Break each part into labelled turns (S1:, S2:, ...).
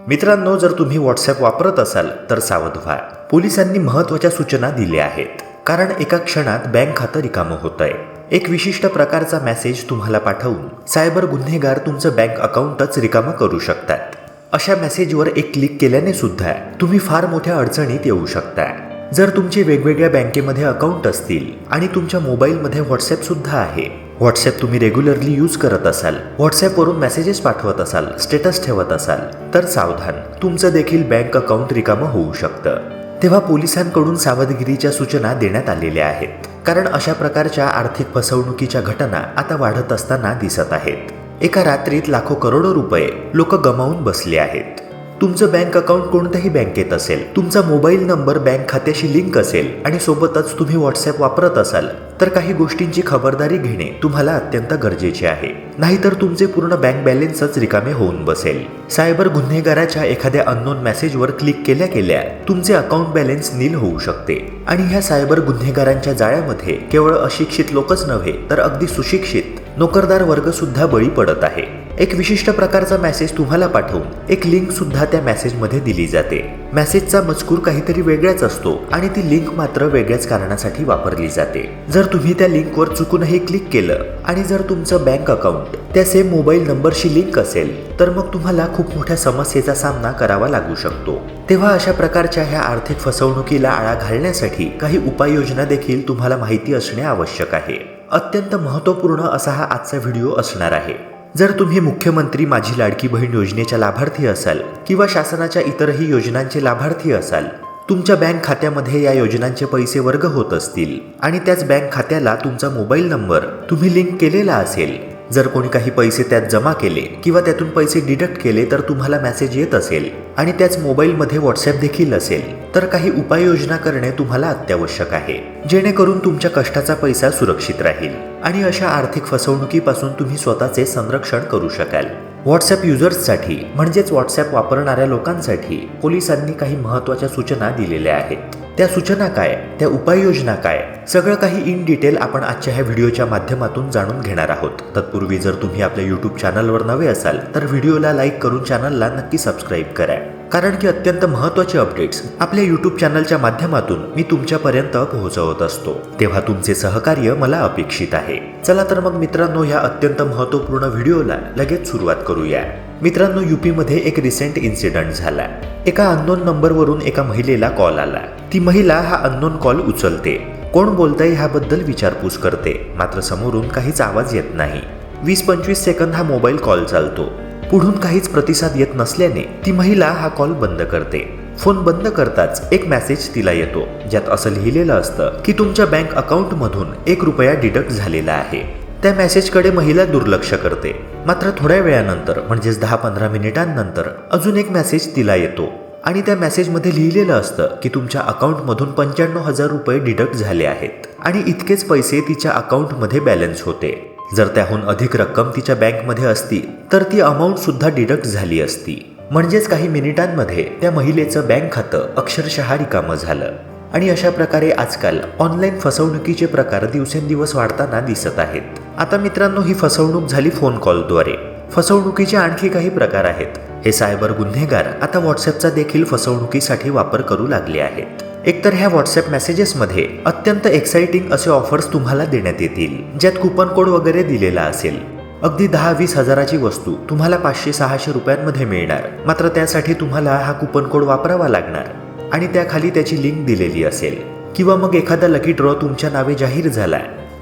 S1: मित्रांनो, जर तुम्ही व्हॉट्सॲप वापरत असाल तर सावध व्हा. पोलिसांनी महत्त्वाच्या सूचना दिल्या आहेत. कारण एका क्षणात बँक खातं रिकामं होतंय. एक विशिष्ट प्रकारचा मेसेज तुम्हाला पाठवून सायबर गुन्हेगार तुमचं बँक अकाउंटच रिकामं करू शकतात. अशा मेसेजवर एक क्लिक केल्याने सुद्धा तुम्ही फार मोठ्या अडचणीत येऊ शकता. जर तुमचे वेगवेगळ्या बँकेमध्ये अकाउंट असतील आणि तुमच्या मोबाईलमध्ये व्हॉट्सॲप सुद्धा आहे, व्हॉट्सॲप तुम्ही रेग्युलरली यूज करत असाल, व्हॉट्सॲपवरून मेसेजेस पाठवत असाल, स्टेटस ठेवत असाल, तर सावधान, तुमचं देखील बँक अकाउंट रिकामं होऊ शकतं. तेव्हा पोलिसांकडून सावधगिरीच्या सूचना देण्यात आलेल्या आहेत. कारण अशा प्रकारच्या आर्थिक फसवणुकीच्या घटना आता वाढत असताना दिसत आहेत. एका रात्रीत लाखो करोडो रुपये लोक गमावून बसले आहेत. तुमचं बँक अकाउंट कोणत्याही बँकेत असेल, तुमचा मोबाईल नंबर बँक खात्याशी लिंक असेल आणि सोबतच तुम्ही व्हॉट्सॲप वापरत असाल, तर काही गोष्टींची खबरदारी घेणे तुम्हाला अत्यंत गरजेचे आहे. नाहीतर तुमचे पूर्ण बँक बॅलन्सच रिकामे होऊन बसेल. सायबर गुन्हेगाराच्या एखाद्या अननोन मेसेजवर क्लिक केल्या केल्या तुमचे अकाउंट बॅलन्स नील होऊ शकते. आणि ह्या सायबर गुन्हेगारांच्या जाळ्यामध्ये केवळ अशिक्षित लोकच नव्हे तर अगदी सुशिक्षित नोकरदार वर्ग सुद्धा बळी पडत आहे. एक विशिष्ट प्रकारचा मेसेज तुम्हाला पाठवून एक लिंक सुद्धा त्या मेसेजमध्ये दिली जाते. मेसेजचा मजकूर काहीतरी वेगळाच असतो आणि ती लिंक मात्र वेगळ्याच कारणासाठी वापरली जाते. जर तुम्ही त्या लिंकवर चुकूनही क्लिक केलं आणि जर तुमचं बँक अकाउंट त्या सेम मोबाईल नंबरशी लिंक असेल, तर मग तुम्हाला खूप मोठ्या समस्येचा सामना करावा लागू शकतो. तेव्हा अशा प्रकारच्या ह्या आर्थिक फसवणुकीला आळा घालण्यासाठी काही उपाययोजना देखील तुम्हाला माहिती असणे आवश्यक आहे. अत्यंत महत्त्वपूर्ण असा हा आजचा व्हिडिओ असणार आहे. जर तुम्ही मुख्यमंत्री माझी लाडकी बहीण योजनेच्या लाभार्थी असाल किंवा शासनाच्या इतरही योजनांचे लाभार्थी असाल, तुमच्या बँक खात्यामध्ये या योजनांचे पैसे वर्ग होत असतील आणि त्याच बँक खात्याला तुमचा मोबाईल नंबर तुम्ही लिंक केलेला असेल, जर कोणी काही पैसे त्यात जमा केले किंवा त्यातून पैसे डिडक्ट केले तर तुम्हाला मेसेज येत असेल आणि त्याच मोबाईलमध्ये व्हॉट्सॲप देखील असेल, तर काही उपाययोजना करणे तुम्हाला अत्यावश्यक आहे, जेणेकरून तुमच्या कष्टाचा पैसा सुरक्षित राहील आणि अशा आर्थिक फसवणुकीपासून तुम्ही स्वतःचे संरक्षण करू शकाल. व्हॉट्सॲप युजर्ससाठी म्हणजेच व्हॉट्सॲप वापरणाऱ्या लोकांसाठी पोलिसांनी काही महत्त्वाच्या सूचना दिलेल्या आहेत. त्या सूचना काय, त्या उपाययोजना काय, सगळं काही इन डिटेल आपण आजच्या ह्या व्हिडिओच्या माध्यमातून जाणून घेणार आहोत. तत्पूर्वी जर तुम्ही आपल्या यूट्यूब चॅनलवर नवे असाल तर व्हिडिओला लाईक करून चॅनलला नक्की सबस्क्राईब करा. कारण की अत्यंत महत्त्वाचे अपडेट्स आपल्या यूट्यूब चॅनलच्या माध्यमातून मी तुमच्यापर्यंत पोहोचवत असतो. तेव्हा तुमचे सहकार्य मला अपेक्षित आहे. चला तर मग मित्रांनो, ह्या अत्यंत महत्त्वपूर्ण व्हिडिओला लगेच सुरुवात करूया. मित्रांनो, यूपीमध्ये एक रिसेंट इन्सिडेंट झाला. एका अननोन नंबरवरून एका महिलेला कॉल आला. ती महिला हा अननोन कॉल उचलते. कोण बोलतंय ह्याबद्दल विचारपूस करते, मात्र समोरून काहीच आवाज येत नाही. 20-25 सेकंद हा मोबाईल कॉल चालतो. पुढून काहीच प्रतिसाद येत नसल्याने ती महिला हा कॉल बंद करते. फोन बंद करताच एक मेसेज तिला येतो, ज्यात असं लिहिलेलं असतं की तुमच्या बँक अकाउंटमधून ₹1 डिडक्ट झालेला आहे. त्या मेसेजकडे महिला दुर्लक्ष करते. मात्र थोड्या वेळानंतर म्हणजेच 10-15 मिनिटांनंतर अजून एक मेसेज तिला येतो आणि त्या मेसेजमध्ये लिहिलेलं असतं की तुमच्या अकाउंटमधून ₹95,000 डिडक्ट झाले आहेत आणि इतकेच पैसे तिच्या अकाउंटमध्ये बॅलन्स होते. जर त्याहून अधिक रक्कम तिच्या बँकमध्ये असती तर ती अमाऊंट सुद्धा डिडक्ट झाली असती. म्हणजेच काही मिनिटांमध्ये त्या महिलेचं बँक खातं अक्षरशः रिकामं झालं. आणि अशा प्रकारे आजकाल ऑनलाईन फसवणुकीचे प्रकार दिवसेंदिवस वाढताना दिसत आहेत. आता मित्रांनो, ही फसवणूक झाली फोन कॉलद्वारे. फसवणुकीचे आणखी काही प्रकार आहेत. हे सायबर गुन्हेगार आता व्हॉट्सॲपचा देखील फसवणुकीसाठी वापर करू लागले आहेत. एकतर ह्या व्हॉट्सॲप मेसेजेसमध्ये अत्यंत एक्साइटिंग असे ऑफर्स तुम्हाला देण्यात येतील, ज्यात कुपन कोड वगैरे दिलेला असेल. अगदी 10-20 हजाराची वस्तू तुम्हाला 500-600 रुपयांमध्ये मिळणार. मात्र त्यासाठी तुम्हाला हा कुपन कोड वापरावा लागणार आणि त्याखाली त्याची लिंक दिलेली असेल. किंवा मग एखादा लकी ड्रॉ तुमच्या नावे जाहीर झाला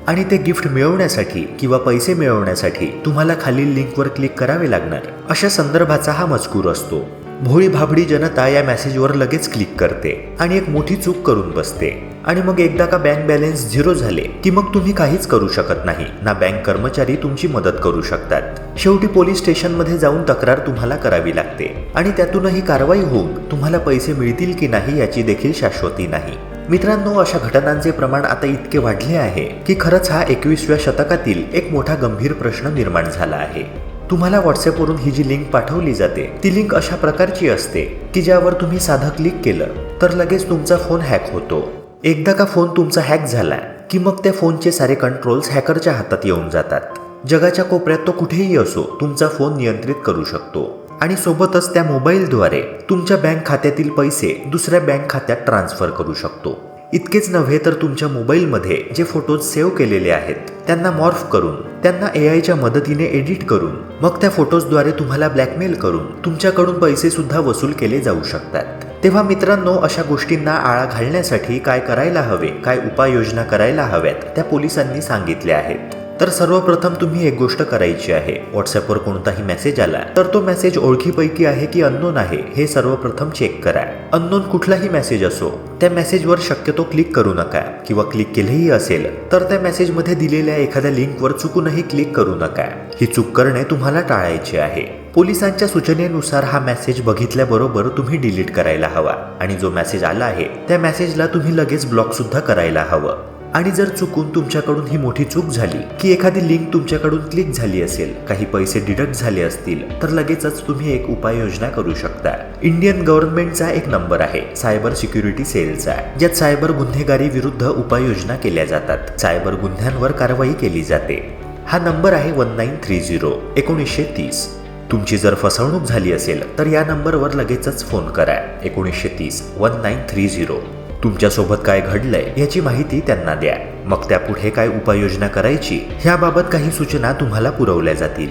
S1: आणि ते गिफ्ट मिळवण्यासाठी किंवा पैसे मिळवण्यासाठी तुम्हाला खालील लिंकवर क्लिक करावे लागणार. अशा संदर्भाचा हा मजकूर असतो. भोळी भाबडी जनता या मेसेजवर लगेच क्लिक करते आणि एक मोठी चूक करून बसते. आणि मग एकदा का बँक बॅलन्स 0 झाले की मग तुम्ही काहीच करू शकत नाही. ना बँक कर्मचारी तुमची मदत करू शकतात. शेवटी पोलीस स्टेशनमध्ये जाऊन तक्रार तुम्हाला करावी लागते आणि त्यातूनही कारवाई होऊन तुम्हाला पैसे मिळतील की नाही याची देखील शाश्वती नाही. मित्रांनो, अशा घटनांचे प्रमाण आता इतके वाढले आहे की खरंच हा 21व्या शतकातील एक मोठा गंभीर प्रश्न निर्माण झाला आहे. तुम्हाला व्हॉट्सॲपवरून ही जी लिंक पाठवली जाते ती लिंक अशा प्रकारची असते की ज्यावर तुम्ही साधं क्लिक केलं तर लगेच तुमचा फोन हॅक होतो. एकदा का फोन तुमचा हॅक झाला की मग त्या फोनचे सारे कंट्रोल्स हॅकरच्या हातात येऊन जातात. जगाच्या कोपऱ्यात तो कुठेही असो तुमचा फोन नियंत्रित करू शकतो. आणि सोबतच त्या मोबाईलद्वारे तुमच्या बँक खात्यातील पैसे दुसऱ्या बँक खात्यात ट्रान्सफर करू शकतो। इतकेच नव्हे तर तुमच्या मोबाईलमध्ये जे फोटोज सेव्ह केलेले आहेत त्यांना मॉर्फ करून त्यांना एआयच्या मदतीने एडिट करून मग त्या फोटोजद्वारे तुम्हाला ब्लॅकमेल करून तुमच्याकडून पैसे सुद्धा वसूल केले जाऊ शकतात। तेव्हा मित्रांनो, अशा गोष्टींना आळा घालण्यासाठी काय करायला हवे, काय उपाययोजना करायला हव्यात त्या पोलिसांनी सांगितल्या आहेत। तर सर्वप्रथम तुम्ही एक गोष्ट करायची आहे, व्हॉट्सअपवर कोणताही मेसेज आला तर तो मेसेज ओळखीपैकी आहे की अननोन आहे हे सर्वप्रथम चेक करा। अननोन कुठलाही मेसेज असो त्या मेसेजवर शक्यतो क्लिक करू नका, किंवा क्लिक केलेही असेल तर त्या मेसेजमध्ये दिलेल्या एखाद्या लिंकवर चुकूनही क्लिक करू नका। ही चूक करणे तुम्हाला टाळायचे आहे। पोलिसांच्या सूचनेनुसार हा मेसेज बघितल्याबरोबर तुम्ही डिलीट करायला हवा, आणि जो मेसेज आला आहे त्या मेसेजला तुम्ही लगेच ब्लॉक सुद्धा करायला हवं। आणि जर चुकून तुमच्याकडून ही मोठी चूक झाली की एखादी लिंक तुमच्याकडून क्लिक झाली असेल, काही पैसे डिडक्ट झाले असतील, तर लगेचच तुम्ही एक उपाययोजना करू शकता। इंडियन गव्हर्नमेंटचा एक नंबर आहे सायबर सिक्युरिटी सेलचा, ज्यात सायबर गुन्हेगारी विरुद्ध उपाययोजना केल्या जातात, सायबर गुन्ह्यांवर कारवाई केली जाते। हा नंबर आहे 1930 तुमची जर फसवणूक झाली असेल तर या नंबरवर लगेचच फोन करा। 1930 तुमच्यासोबत काय घडलंय याची माहिती त्यांना द्या, मग त्यापुढे काय उपाययोजना करायची ह्याबाबत काही सूचना तुम्हाला पुरवल्या जातील।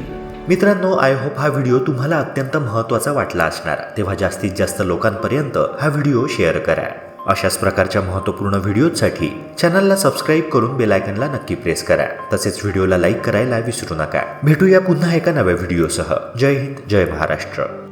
S1: मित्रांनो, आय होप हा व्हिडिओ तुम्हाला अत्यंत महत्त्वाचा वाटला असणार, तेव्हा जास्तीत जास्त लोकांपर्यंत हा व्हिडिओ शेअर करा। अशाच प्रकारच्या महत्त्वपूर्ण व्हिडिओसाठी चॅनलला सबस्क्राईब करून बेल आयकॉनला नक्की प्रेस करा, तसेच व्हिडिओला लाईक करायला विसरू नका। भेटूया पुन्हा एका नव्या व्हिडिओसह। जय हिंद, जय महाराष्ट्र।